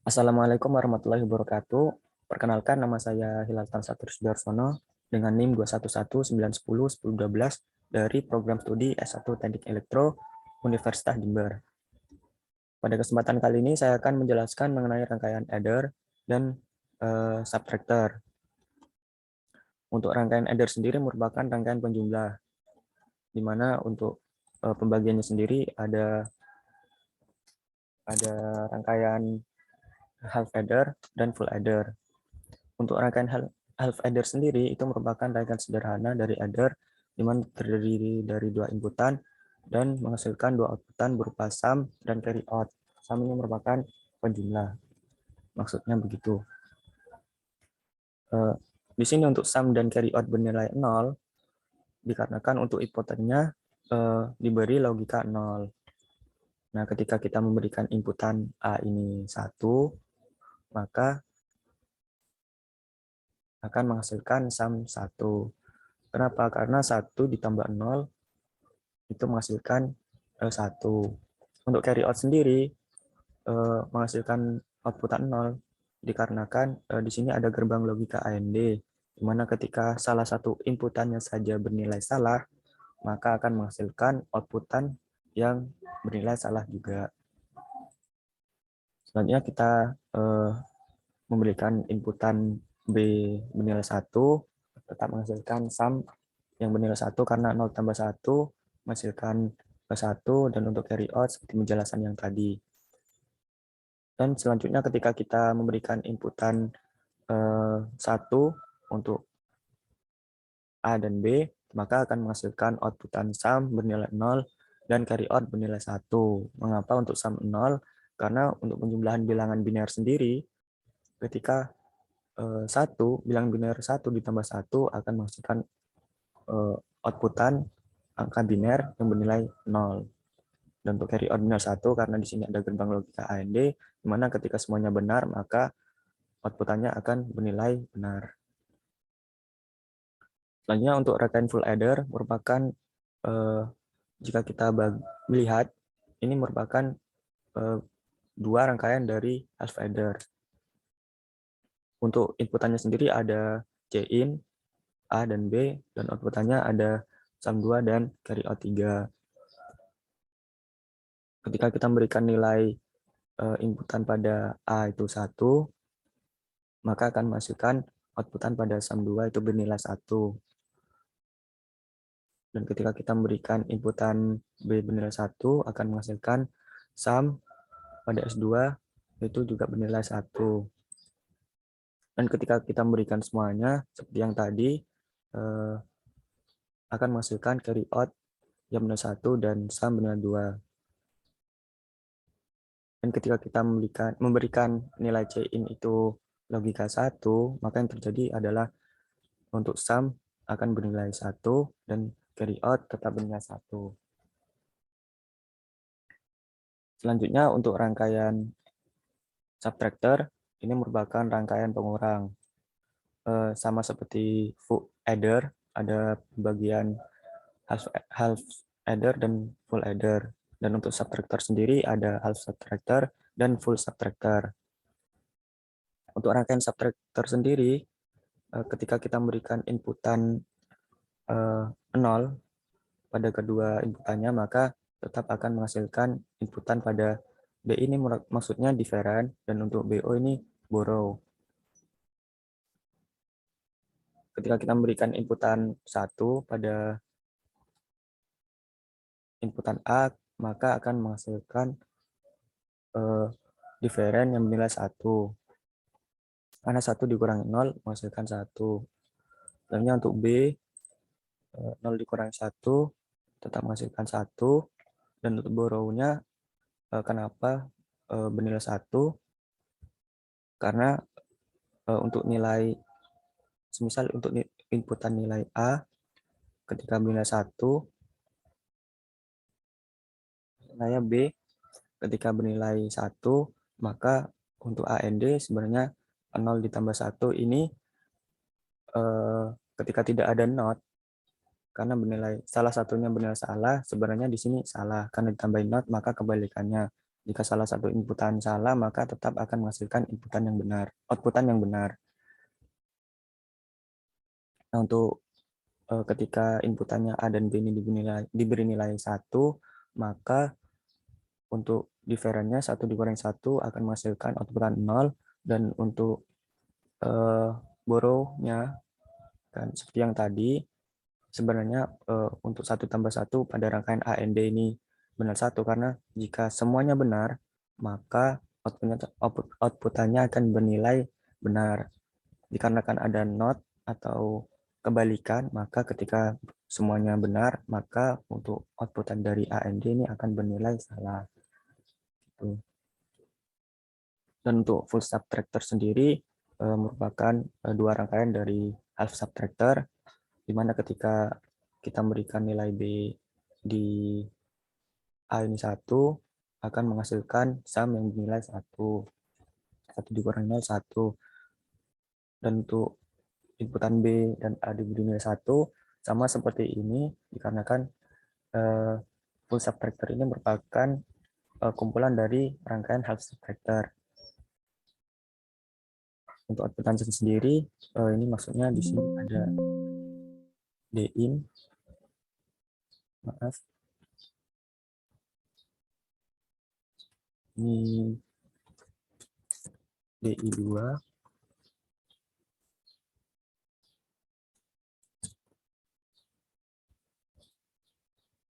Assalamualaikum warahmatullahi wabarakatuh. Perkenalkan, nama saya Hilal Tansatur Sudarsono dengan NIM 21191011012 dari program studi S1 Teknik Elektro Universitas Jember. Pada kesempatan kali ini saya akan menjelaskan mengenai rangkaian adder dan subtractor. Untuk rangkaian adder sendiri merupakan rangkaian penjumlah, di mana untuk pembagiannya sendiri ada rangkaian half adder dan full adder. Untuk rangkaian half adder sendiri itu merupakan rangkaian sederhana dari adder di mana terdiri dari dua inputan dan menghasilkan dua outputan berupa sum dan carry out. Sum ini merupakan penjumlah. Maksudnya begitu. Di sini untuk sum dan carry out bernilai 0 dikarenakan untuk inputannya diberi logika 0. Nah, ketika kita memberikan inputan A ini 1, maka akan menghasilkan sum 1. Kenapa? Karena 1 ditambah 0 itu menghasilkan 1. Untuk carry out sendiri menghasilkan outputan 0 dikarenakan di sini ada gerbang logika AND, di mana ketika salah satu inputannya saja bernilai salah, maka akan menghasilkan outputan yang bernilai salah juga. Selanjutnya kita memberikan inputan B bernilai 1, tetap menghasilkan sum yang bernilai 1 karena 0 tambah 1 menghasilkan 1, dan untuk carry out seperti penjelasan yang tadi. Dan selanjutnya ketika kita memberikan inputan 1 untuk A dan B, maka akan menghasilkan outputan sum bernilai 0 dan carry out bernilai 1. Mengapa untuk sum 0? Karena untuk penjumlahan bilangan biner sendiri, ketika 1, bilangan biner 1 ditambah 1 akan menghasilkan outputan angka biner yang bernilai 0. Dan untuk carry out benar 1 karena di sini ada gerbang logika AND, di mana ketika semuanya benar maka outputannya akan bernilai benar. Selanjutnya untuk rangkaian full adder merupakan jika kita melihat ini merupakan dua rangkaian dari half adder. Untuk inputannya sendiri ada Cin, A dan B, dan outputannya ada sum 2 dan carry out 3. Ketika kita memberikan nilai inputan pada A itu 1, maka akan menghasilkan outputan pada sum 2 itu bernilai 1. Dan ketika kita memberikan inputan B bernilai 1, akan menghasilkan sum pada S2 itu juga bernilai 1. Dan ketika kita memberikan semuanya, seperti yang tadi, akan menghasilkan carry out yang bernilai 1 dan sum bernilai 2. Dan ketika kita memberikan nilai Cin itu logika 1, maka yang terjadi adalah untuk sum akan bernilai 1 dan carry out tetap bernilai 1. Selanjutnya untuk rangkaian subtractor, ini merupakan rangkaian pengurang. Sama seperti full adder, ada bagian half adder dan full adder. Dan untuk subtractor sendiri ada half subtractor dan full subtractor. Untuk rangkaian subtractor sendiri, ketika kita memberikan inputan 0 pada kedua inputannya, maka tetap akan menghasilkan inputan pada B ini maksudnya different, dan untuk BO ini borrow. Ketika kita memberikan inputan 1 pada inputan A, maka akan menghasilkan different yang bernilai 1. Karena 1 dikurangi 0 menghasilkan 1. Selanjutnya untuk B, 0 dikurangi 1 tetap menghasilkan 1. Dan untuk borrow-nya, kenapa bernilai 1? Karena untuk nilai, semisal untuk inputan nilai A, ketika bernilai 1, nilai B ketika bernilai 1, maka untuk AND sebenarnya 0 ditambah 1 ini ketika tidak ada not, karena bernilai salah satunya bernilai salah, sebenarnya di sini salah karena ditambahin not, maka kebalikannya. Jika salah satu inputan salah, maka tetap akan menghasilkan inputan yang benar, outputan yang benar. Nah, untuk ketika inputannya A dan B ini diberi nilai 1, maka untuk diferennya 1 dikurangi 1 akan menghasilkan outputan 0, dan untuk borrow-nya kan seperti yang tadi, sebenarnya untuk 1 tambah 1 pada rangkaian A and B ini benar 1, karena jika semuanya benar, maka outputannya akan bernilai benar. Dikarenakan ada not atau kebalikan, maka ketika semuanya benar, maka untuk outputan dari A and D ini akan bernilai salah. Dan untuk full subtractor sendiri merupakan dua rangkaian dari half subtractor, di mana ketika kita memberikan nilai B di A ini 1, akan menghasilkan sum yang bernilai 1. 1 dikurangi 0, 1. Dan untuk inputan B dan A diberi nilai 1, sama seperti ini, dikarenakan full subtractor ini merupakan kumpulan dari rangkaian half subtractor. Untuk outputan sendiri, ini maksudnya di sini ada D-in, maaf, ini DI2,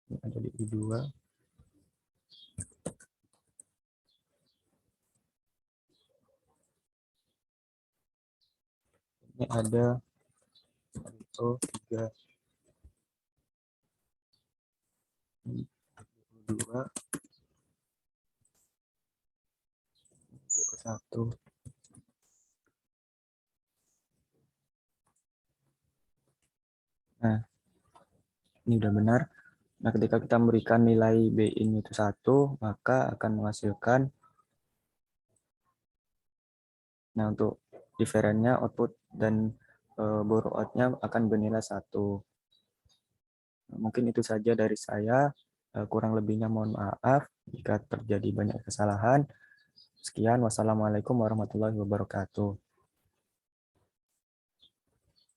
ini ada DI2, ini ada O3, ini O2, O1. Nah, ini udah benar. Nah, ketika kita memberikan nilai B ini itu 1, maka akan menghasilkan, nah untuk diferennya output dan borrow out-nya akan bernilai 1. Mungkin itu saja dari saya. Kurang lebihnya mohon maaf jika terjadi banyak kesalahan. Sekian, wassalamualaikum warahmatullahi wabarakatuh.